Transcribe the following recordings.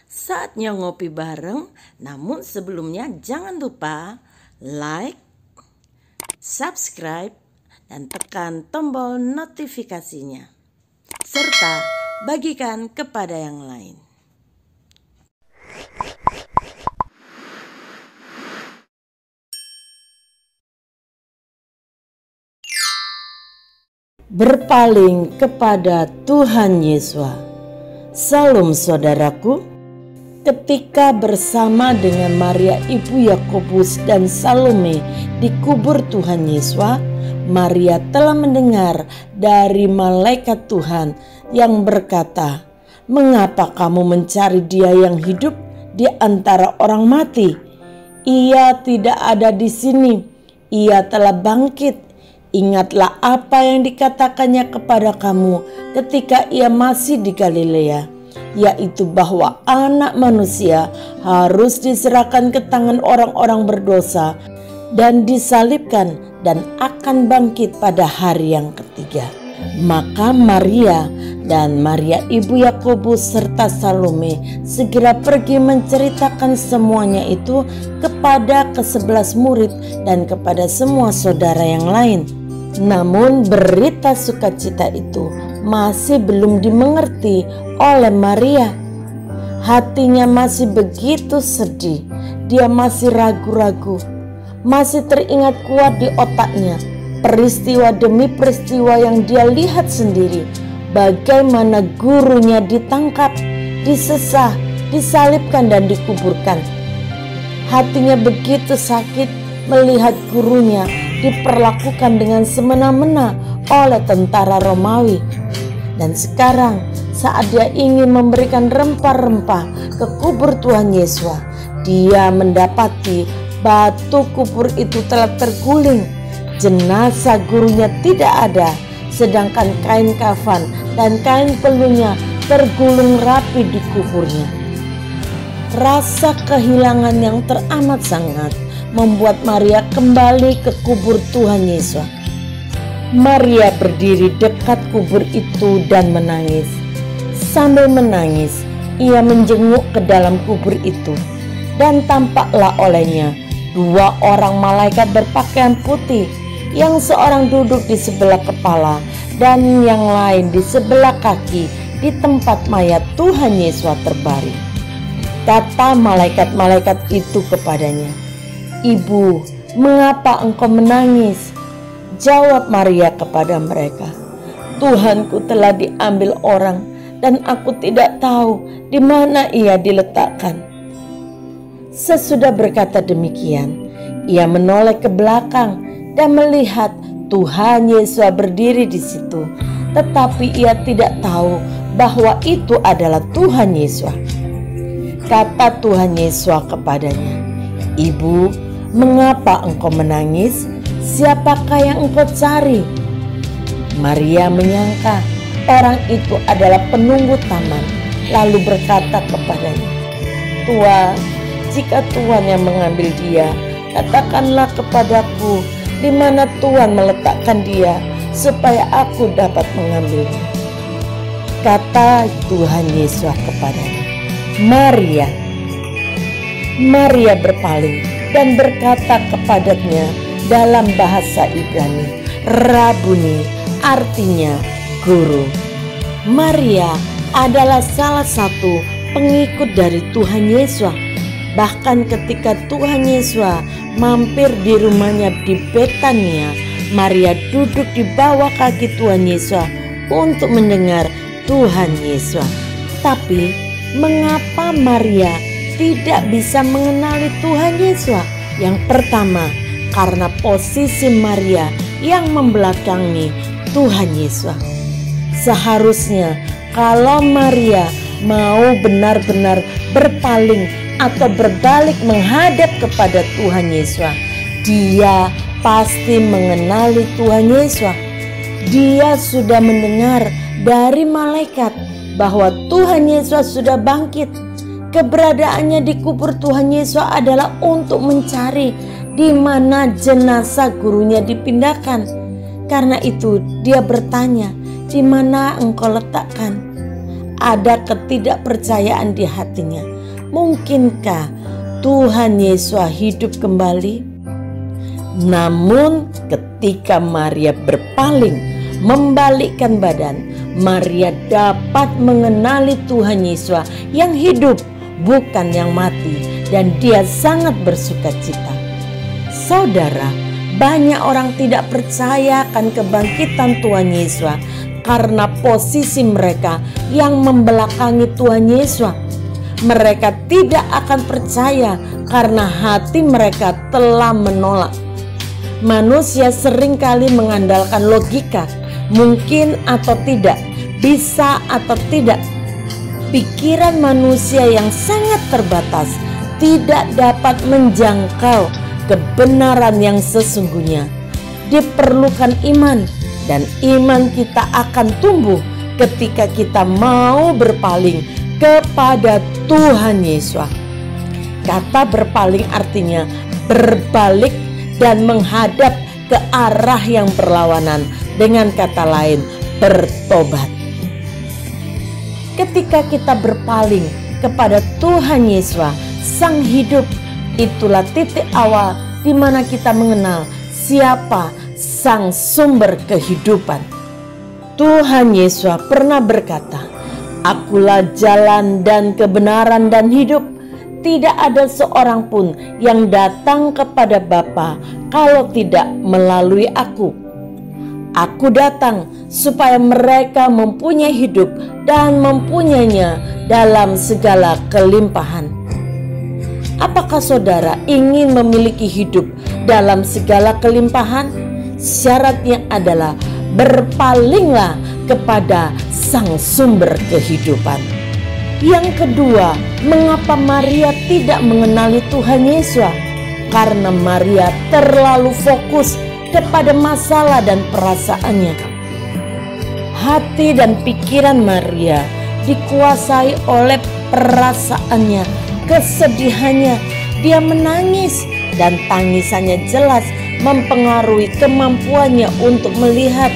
Saatnya ngopi bareng, namun sebelumnya jangan lupa like, subscribe, dan tekan tombol notifikasinya. Serta bagikan kepada yang lain. Berpaling kepada Tuhan Yesus. Salam saudaraku. Ketika bersama dengan Maria ibu Yakobus dan Salome dikubur Tuhan Yesus, Maria telah mendengar dari malaikat Tuhan yang berkata, "Mengapa kamu mencari Dia yang hidup di antara orang mati? Ia tidak ada di sini, Ia telah bangkit. Ingatlah apa yang dikatakannya kepada kamu ketika Ia masih di Galilea, yaitu bahwa Anak Manusia harus diserahkan ke tangan orang-orang berdosa dan disalibkan dan akan bangkit pada hari yang ketiga." Maka Maria dan Maria ibu Yakobus serta Salome segera pergi menceritakan semuanya itu kepada ke-11 murid dan kepada semua saudara yang lain. Namun berita sukacita itu masih belum dimengerti oleh Maria. Hatinya masih begitu sedih. Dia masih ragu-ragu. Masih teringat kuat di otaknya peristiwa demi peristiwa yang dia lihat sendiri. Bagaimana gurunya ditangkap, disesah, disalibkan dan dikuburkan. Hatinya begitu sakit melihat gurunya diperlakukan dengan semena-mena oleh tentara Romawi. Dan sekarang saat dia ingin memberikan rempah-rempah ke kubur Tuhan Yesus, dia mendapati batu kubur itu telah terguling. Jenazah gurunya tidak ada, sedangkan kain kafan dan kain pelunya tergulung rapi di kuburnya. Rasa kehilangan yang teramat sangat membuat Maria kembali ke kubur Tuhan Yesus. Maria berdiri dekat kubur itu dan menangis. Sambil menangis, ia menjenguk ke dalam kubur itu, dan tampaklah olehnya 2 orang malaikat berpakaian putih, yang seorang duduk di sebelah kepala dan yang lain di sebelah kaki di tempat mayat Tuhan Yesus terbaring. Kata malaikat-malaikat itu kepadanya, "Ibu, mengapa engkau menangis?" Jawab Maria kepada mereka, "Tuhanku telah diambil orang dan aku tidak tahu di mana Ia diletakkan." Sesudah berkata demikian, ia menoleh ke belakang dan melihat Tuhan Yesus berdiri di situ, tetapi ia tidak tahu bahwa itu adalah Tuhan Yesus. Kata Tuhan Yesus kepadanya, "Ibu, mengapa engkau menangis? Siapakah yang engkau cari?" Maria menyangka orang itu adalah penunggu taman, lalu berkata kepadanya, "Tuhan, jika Tuhan yang mengambil dia, katakanlah kepadaku di mana Tuhan meletakkan dia, supaya aku dapat mengambilnya." Kata Tuhan Yesus kepadanya, "Maria." Maria berpaling dan berkata kepadanya dalam bahasa Ibrani, "Rabuni," artinya guru. Maria adalah salah satu pengikut dari Tuhan Yesus. Bahkan ketika Tuhan Yesus mampir di rumahnya di Betania, Maria duduk di bawah kaki Tuhan Yesus untuk mendengar Tuhan Yesus. Tapi mengapa Maria tidak bisa mengenali Tuhan Yesus? Yang pertama, karena posisi Maria yang membelakangi Tuhan Yesus. Seharusnya kalau Maria mau benar-benar berpaling atau berbalik menghadap kepada Tuhan Yesus, dia pasti mengenali Tuhan Yesus. Dia sudah mendengar dari malaikat bahwa Tuhan Yesus sudah bangkit. Keberadaannya di kubur Tuhan Yesus adalah untuk mencari di mana jenazah gurunya dipindahkan. Karena itu dia bertanya, "Di mana engkau letakkan?" Ada ketidakpercayaan di hatinya Mungkinkah Tuhan Yesus hidup kembali? Namun ketika Maria berpaling, membalikkan badan, Maria dapat mengenali Tuhan Yesus yang hidup, bukan yang mati, dan dia sangat bersuka cita. Saudara, banyak orang tidak percaya akan kebangkitan Tuhan Yesus karena posisi mereka yang membelakangi Tuhan Yesus. Mereka tidak akan percaya karena hati mereka telah menolak. Manusia seringkali mengandalkan logika, mungkin atau tidak, bisa atau tidak. Pikiran manusia yang sangat terbatas tidak dapat menjangkau kebenaran yang sesungguhnya. Diperlukan iman, dan iman kita akan tumbuh ketika kita mau berpaling kepada Tuhan Yesus. Kata berpaling artinya berbalik dan menghadap ke arah yang berlawanan. Dengan kata lain, bertobat. Ketika kita berpaling kepada Tuhan Yesus, Sang Hidup, itulah titik awal di mana kita mengenal siapa Sang Sumber kehidupan. Tuhan Yesus pernah berkata, "Akulah jalan dan kebenaran dan hidup. Tidak ada seorang pun yang datang kepada Bapa kalau tidak melalui Aku. Aku datang supaya mereka mempunyai hidup dan mempunyainya dalam segala kelimpahan." Apakah saudara ingin memiliki hidup dalam segala kelimpahan? Syaratnya adalah berpalinglah kepada Sang Sumber kehidupan. Yang kedua, mengapa Maria tidak mengenali Tuhan Yesus? Karena Maria terlalu fokus kepada masalah dan perasaannya. Hati dan pikiran Maria dikuasai oleh perasaannya, kesedihannya. Dia menangis dan tangisannya jelas mempengaruhi kemampuannya untuk melihat.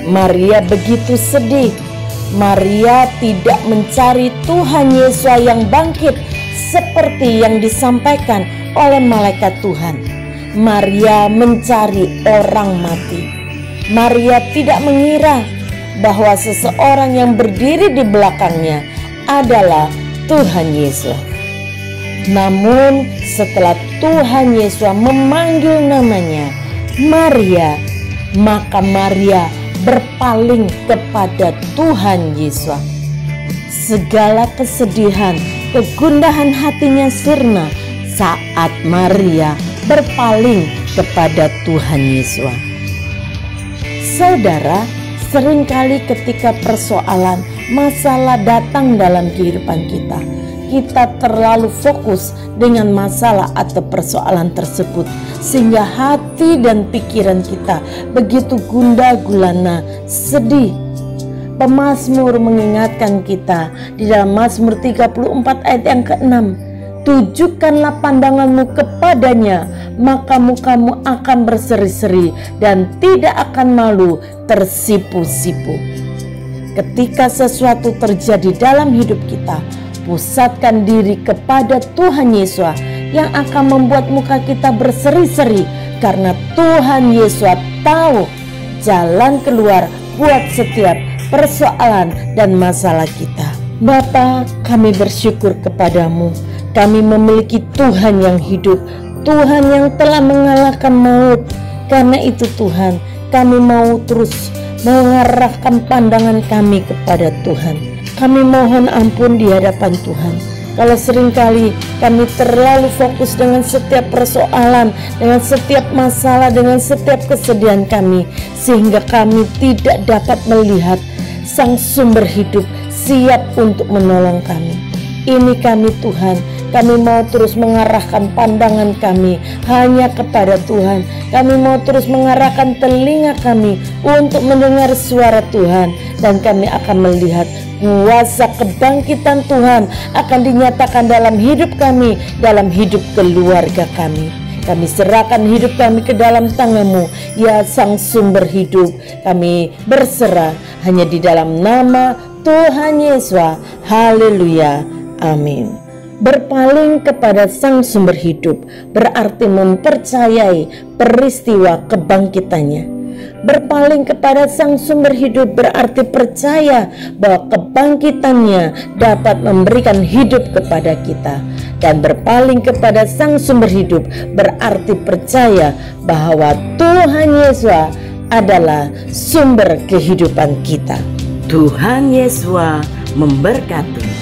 Maria begitu sedih. Maria tidak mencari Tuhan Yesus yang bangkit seperti yang disampaikan oleh malaikat Tuhan. Maria mencari orang mati. Maria tidak mengira bahwa seseorang yang berdiri di belakangnya adalah Tuhan Yesus. Namun setelah Tuhan Yesus memanggil namanya Maria, maka Maria berpaling kepada Tuhan Yesus. Segala kesedihan, kegundahan hatinya sirna saat Maria berpaling kepada Tuhan Yesus. Saudara, seringkali ketika persoalan, masalah datang dalam kehidupan kita, kita terlalu fokus dengan masalah atau persoalan tersebut, sehingga hati dan pikiran kita begitu gundah gulana, sedih. Pemazmur mengingatkan kita di dalam Mazmur 34 ayat yang ke-6, "Tujukanlah pandanganmu kepadanya, maka mukamu akan berseri-seri dan tidak akan malu tersipu-sipu." Ketika sesuatu terjadi dalam hidup kita, pusatkan diri kepada Tuhan Yesus yang akan membuat muka kita berseri-seri, karena Tuhan Yesus tahu jalan keluar buat setiap persoalan dan masalah kita. Bapa, kami bersyukur kepadamu. Kami memiliki Tuhan yang hidup, Tuhan yang telah mengalahkan maut. Karena itu Tuhan, kami mau terus mengarahkan pandangan kami kepada Tuhan. Kami mohon ampun di hadapan Tuhan kalau seringkali kami terlalu fokus dengan setiap persoalan, dengan setiap masalah, dengan setiap kesedihan kami, sehingga kami tidak dapat melihat Sang Sumber hidup siap untuk menolong kami. Ini kami Tuhan, kami mau terus mengarahkan pandangan kami hanya kepada Tuhan. Kami mau terus mengarahkan telinga kami untuk mendengar suara Tuhan, dan kami akan melihat kuasa kebangkitan Tuhan akan dinyatakan dalam hidup kami, dalam hidup keluarga kami. Kami serahkan hidup kami ke dalam tangan-Mu, ya Sang Sumber hidup. Kami berserah hanya di dalam nama Tuhan Yesus. Haleluya. Amin. Berpaling kepada Sang Sumber Hidup berarti mempercayai peristiwa kebangkitannya. Berpaling kepada Sang Sumber Hidup berarti percaya bahwa kebangkitannya dapat memberikan hidup kepada kita. Dan berpaling kepada Sang Sumber Hidup berarti percaya bahwa Tuhan Yesus adalah sumber kehidupan kita. Tuhan Yesus memberkati.